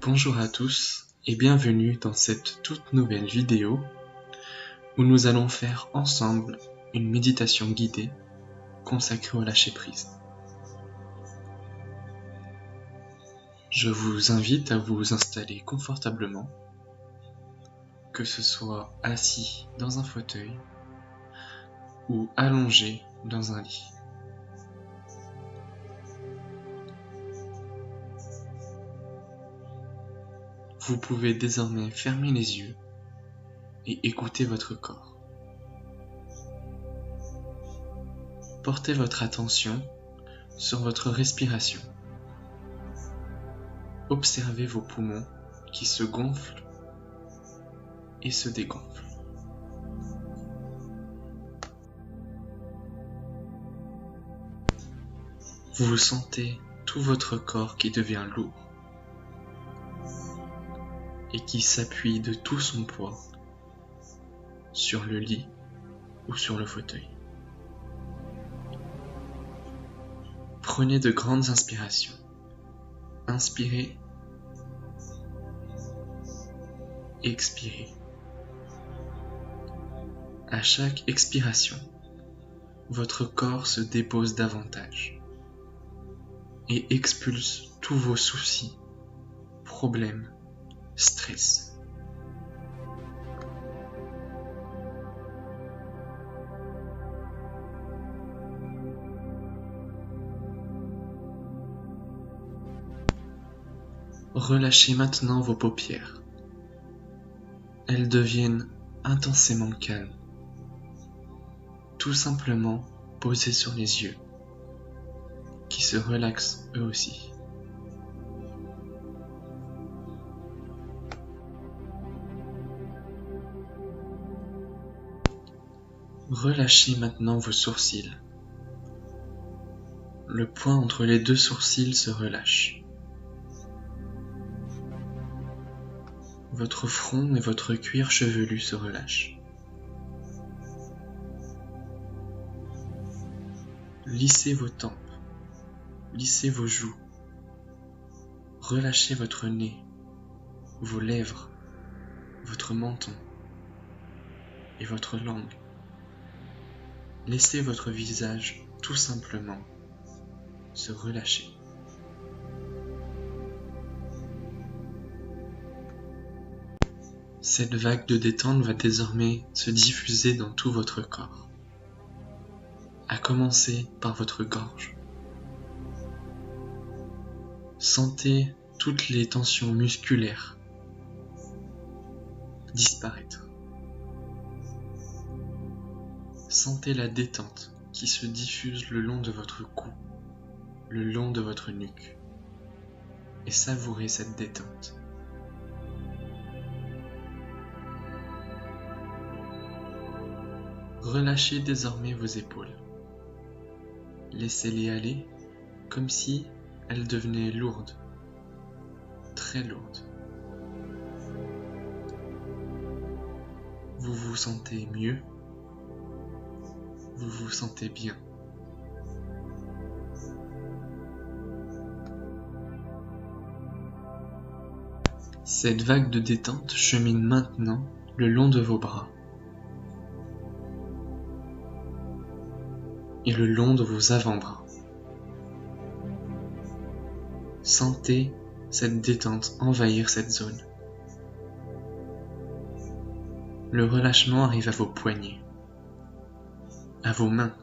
Bonjour à tous et bienvenue dans cette toute nouvelle vidéo où nous allons faire ensemble une méditation guidée consacrée au lâcher-prise. Je vous invite à vous installer confortablement, que ce soit assis dans un fauteuil ou allongé dans un lit. Vous pouvez désormais fermer les yeux et écouter votre corps. Portez votre attention sur votre respiration. Observez vos poumons qui se gonflent et se dégonflent. Vous sentez tout votre corps qui devient lourd et qui s'appuie de tout son poids sur le lit ou sur le fauteuil. Prenez de grandes inspirations. Inspirez, expirez. À chaque expiration, votre corps se dépose davantage et expulse tous vos soucis, problèmes, stress. Relâchez maintenant vos paupières. Elles deviennent intensément calmes, tout simplement posées sur les yeux, qui se relaxent eux aussi. Relâchez maintenant vos sourcils. Le point entre les deux sourcils se relâche. Votre front et votre cuir chevelu se relâchent. Lissez vos tempes, lissez vos joues. Relâchez votre nez, vos lèvres, votre menton et votre langue. Laissez votre visage tout simplement se relâcher. Cette vague de détente va désormais se diffuser dans tout votre corps, à commencer par votre gorge. Sentez toutes les tensions musculaires disparaître. Sentez la détente qui se diffuse le long de votre cou, le long de votre nuque, et savourez cette détente. Relâchez désormais vos épaules. Laissez-les aller comme si elles devenaient lourdes, très lourdes. Vous vous sentez mieux, vous vous sentez bien. Cette vague de détente chemine maintenant le long de vos bras et le long de vos avant-bras. Sentez cette détente envahir cette zone. Le relâchement arrive à vos poignets, à vos mains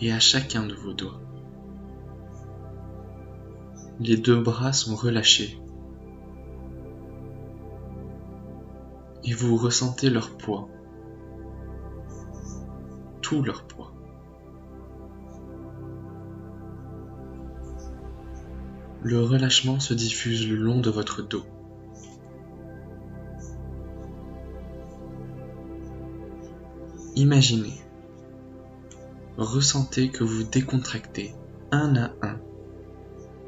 et à chacun de vos doigts. Les deux bras sont relâchés et vous ressentez leur poids, tout leur poids. Le relâchement se diffuse le long de votre dos. Imaginez, ressentez que vous décontractez un à un,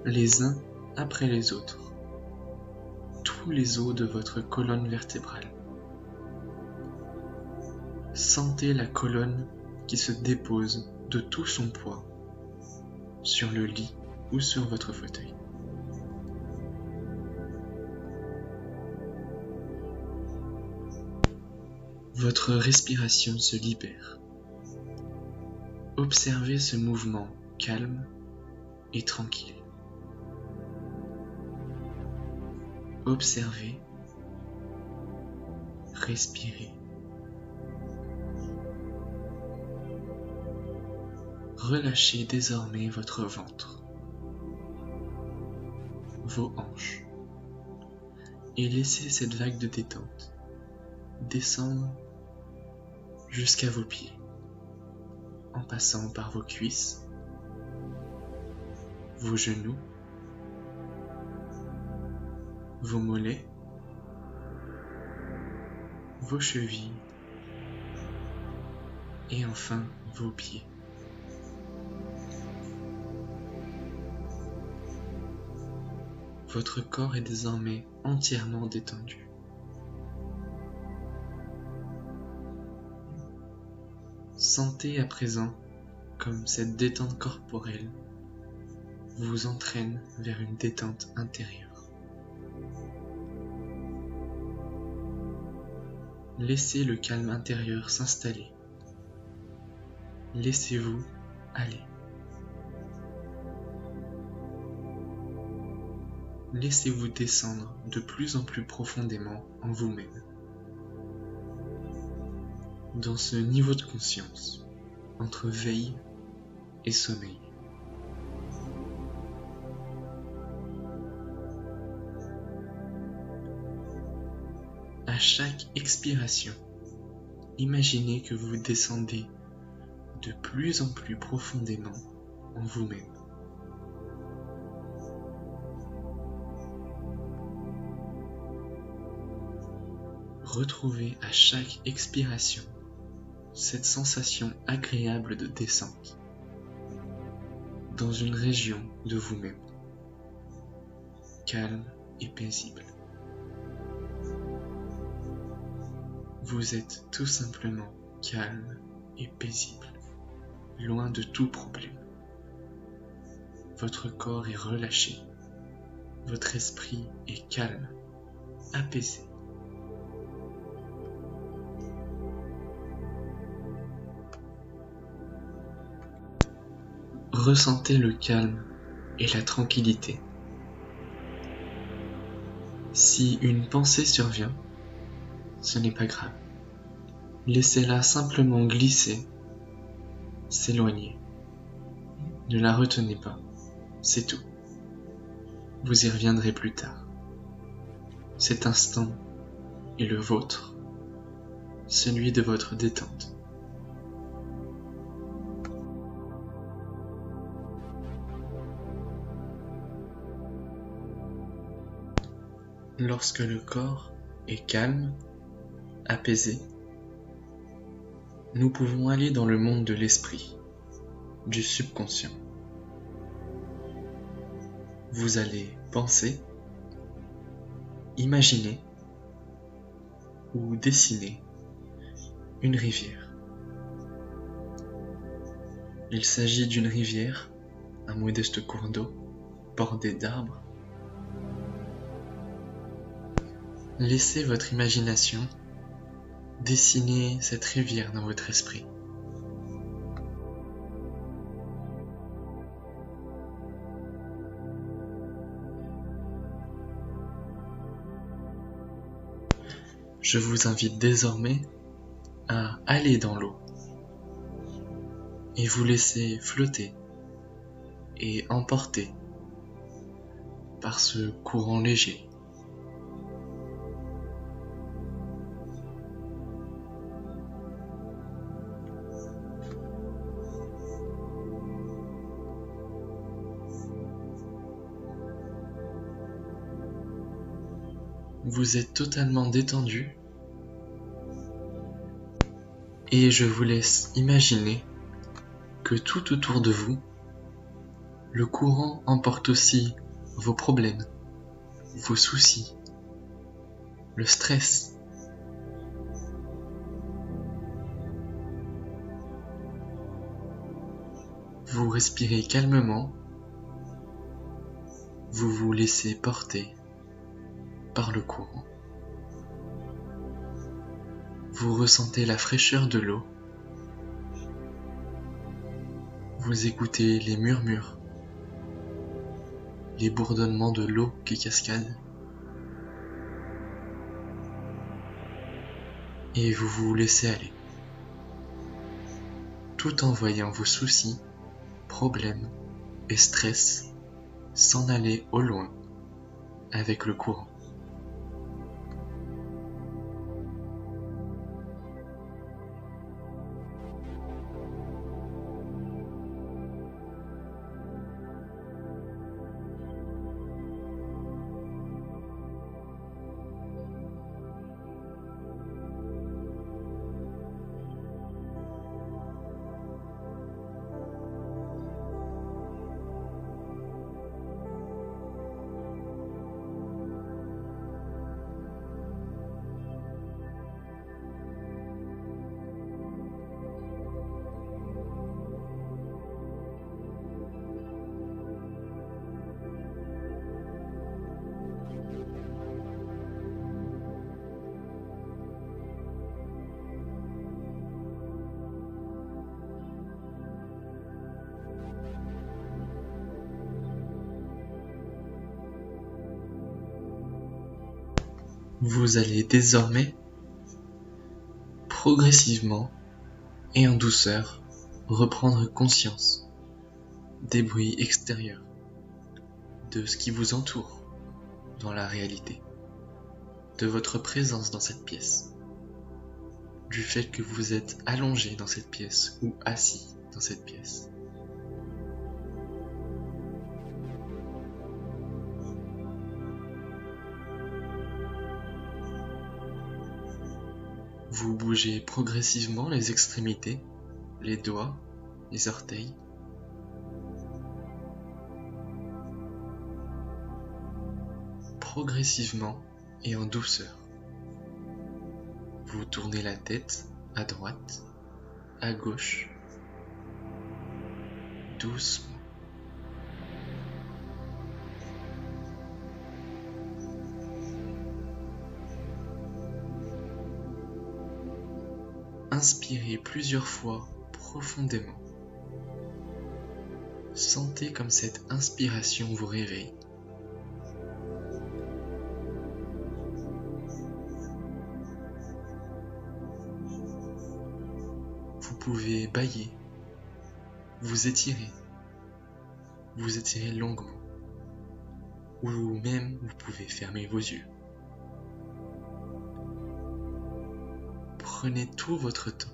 les uns après les autres, tous les os de votre colonne vertébrale. Sentez la colonne qui se dépose de tout son poids sur le lit ou sur votre fauteuil. Votre respiration se libère. Observez ce mouvement calme et tranquille. Observez, respirez. Relâchez désormais votre ventre, vos hanches, et laissez cette vague de détente descendre jusqu'à vos pieds, en passant par vos cuisses, vos genoux, vos mollets, vos chevilles et enfin vos pieds. Votre corps est désormais entièrement détendu. Sentez à présent comme cette détente corporelle vous entraîne vers une détente intérieure. Laissez le calme intérieur s'installer. Laissez-vous aller. Laissez-vous descendre de plus en plus profondément en vous-même. Dans ce niveau de conscience, entre veille et sommeil. À chaque expiration, imaginez que vous descendez de plus en plus profondément en vous-même. Retrouvez à chaque expiration cette sensation agréable de descente dans une région de vous-même, calme et paisible. Vous êtes tout simplement calme et paisible, loin de tout problème. Votre corps est relâché, votre esprit est calme, apaisé. Ressentez le calme et la tranquillité. Si une pensée survient, ce n'est pas grave. Laissez-la simplement glisser, s'éloigner. Ne la retenez pas, c'est tout. Vous y reviendrez plus tard. Cet instant est le vôtre, celui de votre détente. Lorsque le corps est calme, apaisé, nous pouvons aller dans le monde de l'esprit, du subconscient. Vous allez penser, imaginer ou dessiner une rivière. Il s'agit d'une rivière, un modeste cours d'eau, bordé d'arbres. Laissez votre imagination dessiner cette rivière dans votre esprit. Je vous invite désormais à aller dans l'eau et vous laisser flotter et emporter par ce courant léger. Vous êtes totalement détendu et je vous laisse imaginer que tout autour de vous, le courant emporte aussi vos problèmes, vos soucis, le stress. Vous respirez calmement, vous vous laissez porter par le courant. Vous ressentez la fraîcheur de l'eau. Vous écoutez les murmures, les bourdonnements de l'eau qui cascade. Et vous vous laissez aller, tout en voyant vos soucis, problèmes et stress s'en aller au loin avec le courant. Vous allez désormais, progressivement et en douceur, reprendre conscience des bruits extérieurs, de ce qui vous entoure dans la réalité, de votre présence dans cette pièce, du fait que vous êtes allongé dans cette pièce ou assis dans cette pièce. Vous bougez progressivement les extrémités, les doigts, les orteils. Progressivement et en douceur. Vous tournez la tête à droite, à gauche, doucement. Inspirez plusieurs fois profondément. Sentez comme cette inspiration vous réveille. Vous pouvez bâiller, vous étirer longuement, ou même vous pouvez fermer vos yeux. Prenez tout votre temps.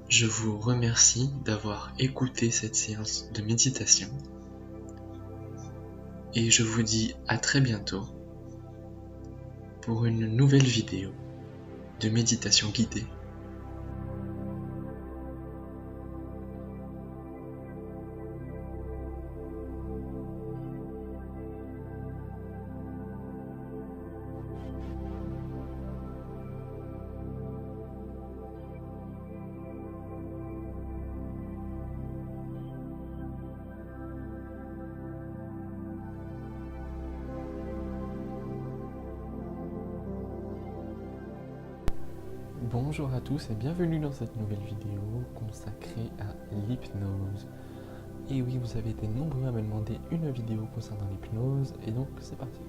Je vous remercie d'avoir écouté cette séance de méditation et je vous dis à très bientôt pour une nouvelle vidéo de méditation guidée. Bonjour à tous et bienvenue dans cette nouvelle vidéo consacrée à l'hypnose. Et oui, vous avez été nombreux à me demander une vidéo concernant l'hypnose et donc c'est parti.